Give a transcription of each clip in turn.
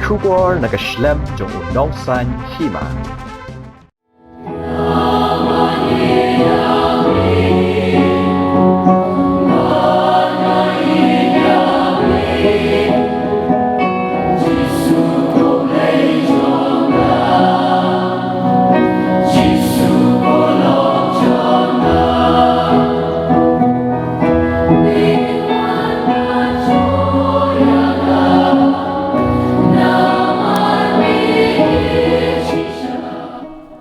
Trubor nakaslem jong unongsan hima.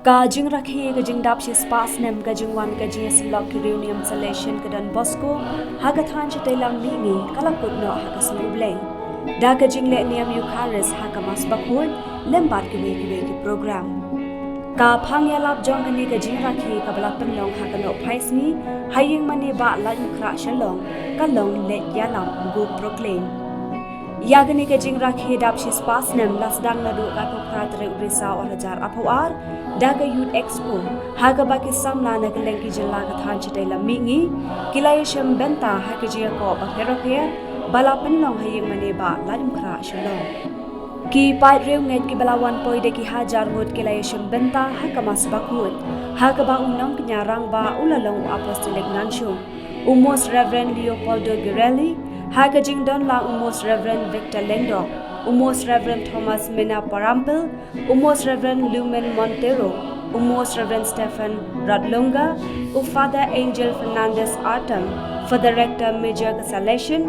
Kajing rakhi kajing dapsi spas nem kajing wan kajing silok reunion salation kadan Bosco hagathan chatelang mingi kalakut no hakas nublay da kajing le niam Eucharis hakamas bakhun lembat kiwe ki program ka phangya lap jong kani kajing rakhi kabala penlong hakano phaisni haying mani ba la ukra shalong kalong le yalam go proclaim Yagani kajing rakhi dapsi spas nem lasdang ladu kato pratre urisa orajar apawar daga youth expo haga baki samla nagalengki jilla kathan chitela mingi kilayesham benta hakajia ko bakherakhe balapan long hayeng maneba lalim khra shalom ki pai rew nget ki balawan poide ki hajar ngot kilayesham benta hakamas bakut haga ba unong knyarang ba ulalong apostolic nanshu umos reverend Leopoldo Girelli Haga Jingdon lang Umos Reverend Victor Lengdong, Umos Reverend Thomas Mena Parampil, Umos Reverend Lumen Montero, Umos Reverend Stephen Radlunga, Father Angel Fernandez Artem, for the Rector Major Casalation,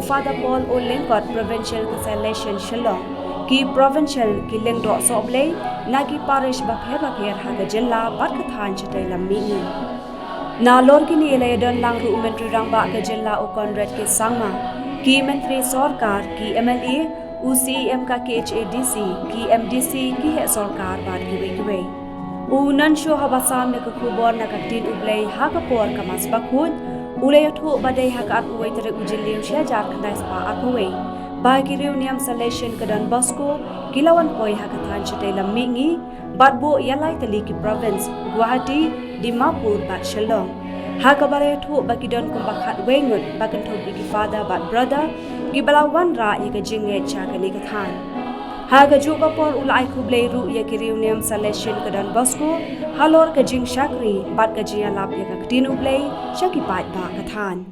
Father Paul O. Lengkot Provincial Casalation Shalom, Ki Provincial Ki Lengdok Soble, Nagi Parish Bakher Haga Jilla Barkathan Chatela Mingi. Na lor kini elayadon lang ru menteri rangba ke jilla o Conrad ke sangma ki menteri sarkar ki MLA UCM ka ke HADC ki MDC ki he sarkar bad giwe u nan sho habasam ne ku bor na katin ublei ha ka por ka mas bakhun ulay tho badai ha ka uwai tere ujilliu sha jar khandai spa akhoi ba ki reunion salation kadan Bosco kilawan poi ha ka than chitela mingi badbo yalai tali ki province Guwahati Dimapur bat Shalom. Hakabare thu bakidon kumbakhat wengut bakan thu ki father bat brother ki balawan ra yaka jinge chakani kathan. Haga juba por ulai khublei ru yaki reunion salation kadan Bosco halor ka jing shakri bat ka jia lap yaka tin ublei shaki pat ba kathan.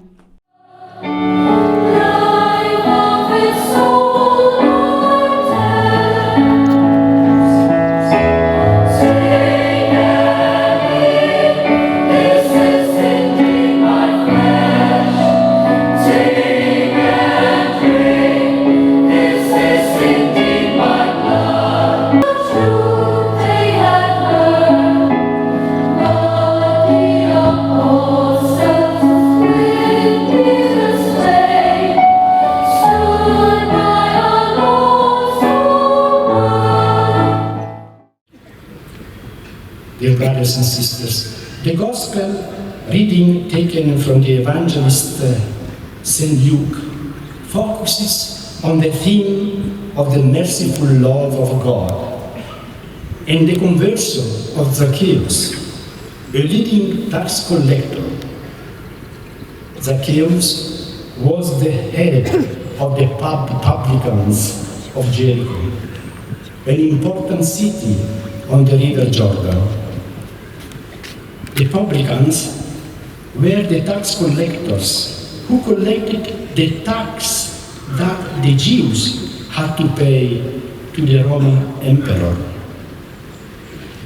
Dear brothers and sisters, the Gospel reading taken from the evangelist St. Luke focuses on the theme of the merciful love of God and the conversion of Zacchaeus, a leading tax collector. Zacchaeus was the head of the publicans of Jericho, an important city on the river Jordan. The publicans were the tax collectors who collected the tax that the Jews had to pay to the Roman emperor.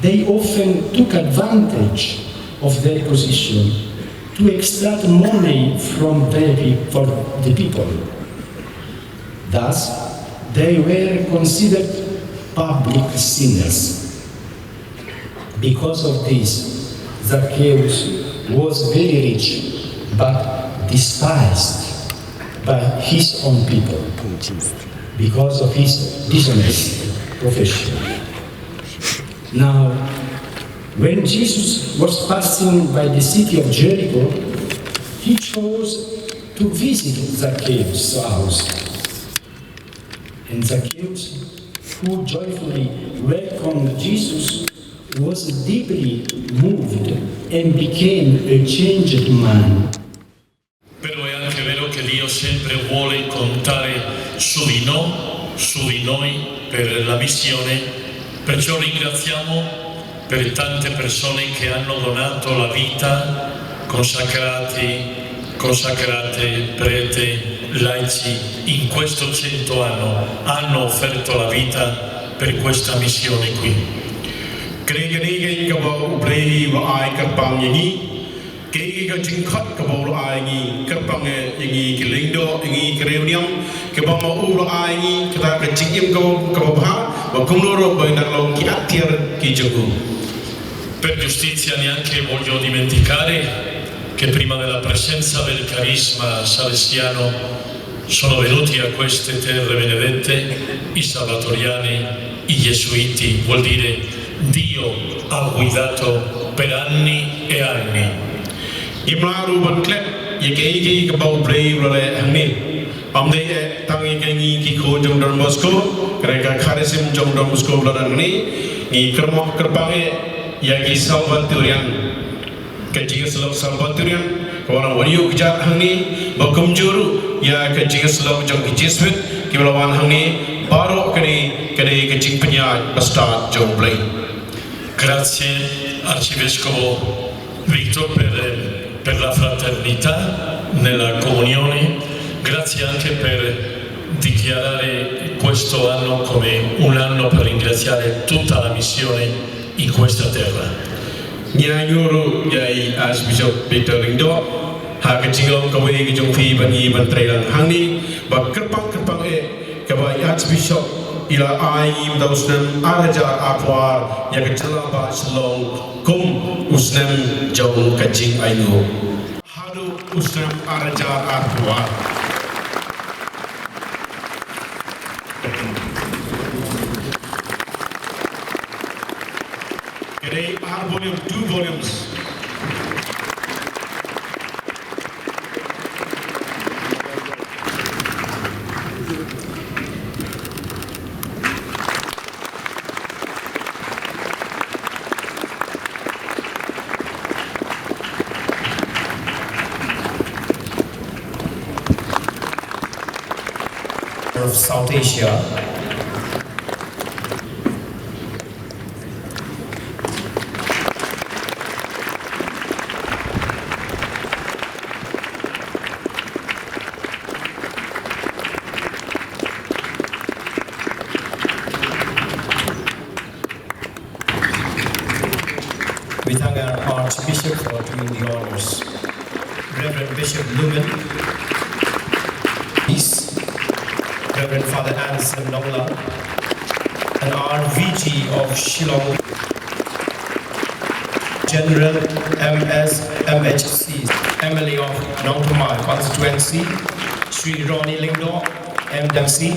They often took advantage of their position to extract money from for the people. Thus, they were considered public sinners. Because of this, Zacchaeus was very rich, but despised by his own people because of his dishonest profession. Now, when Jesus was passing by the city of Jericho, he chose to visit Zacchaeus' house. And Zacchaeus, who joyfully welcomed Jesus, was deeply moved and became a changed man. Però è anche vero che Dio sempre vuole contare su di noi su di noi per la missione, perciò ringraziamo per tante persone che hanno donato la vita, consacrate, prete, laici, in questo 100 anni hanno offerto la vita per questa missione qui. Credo che il brei va ai carpang yangi, che cái chính khất cái bộ ai ngi carpang yangi cái linh đó yangi cái reunion cái bộ mà u ai ngi cái chính im cái bộ ha và không lo rồi bởi năng lòng cái atiar cái jogu. Per giustizia neanche voglio dimenticare che prima della presenza del carisma salesiano sono venuti a queste terre benedette i salvatoriani, i gesuiti, vuol dire Dio ha guidato per anni e anni. Imlaru ban klep ye ke bau brei role angni amde tangi ke ngi ki ko jong Don Bosco kereka kharesim jong Don Bosco ladan ni ngi kermok kerbange ya ki salvatorian ke jinga salvatorian ko orang wariyo kejat angni bakum juru ya ke jinga salam jong ki jesuit ki lawan angni baro ke jing penya bastard jong blai. Grazie Arcivescovo Victor per la fraternità nella comunione, grazie anche per dichiarare questo anno come un anno per ringraziare tutta la missione in questa terra. Nyayuru yai Archbishop Victor Ringdo ha kecingom kawe ki jong phi bani ban trailan hangni ba kerpang e ka Archbishop ila aim da usnam araja apwar ya kecela ba selong kum usnam jong kacing ayu hadu usnam araja apwar. Today our volume 2 volumes. Of South Asia. We thank our Archbishop for doing the honors. Reverend Bishop Lumen, peace. Reverend Father Anderson Nongla, and RVG of Shillong, General MS MHC, Emily of Nongtomai constituency, Sri Ronnie Lingdo, MDMC,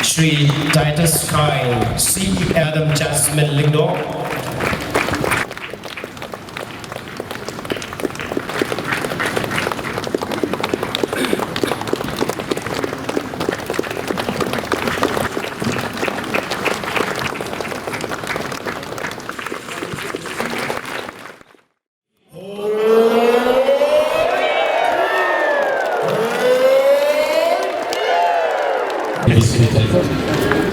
Sri Titus Kine, C. Adam Jasmine Lingdo, Merci.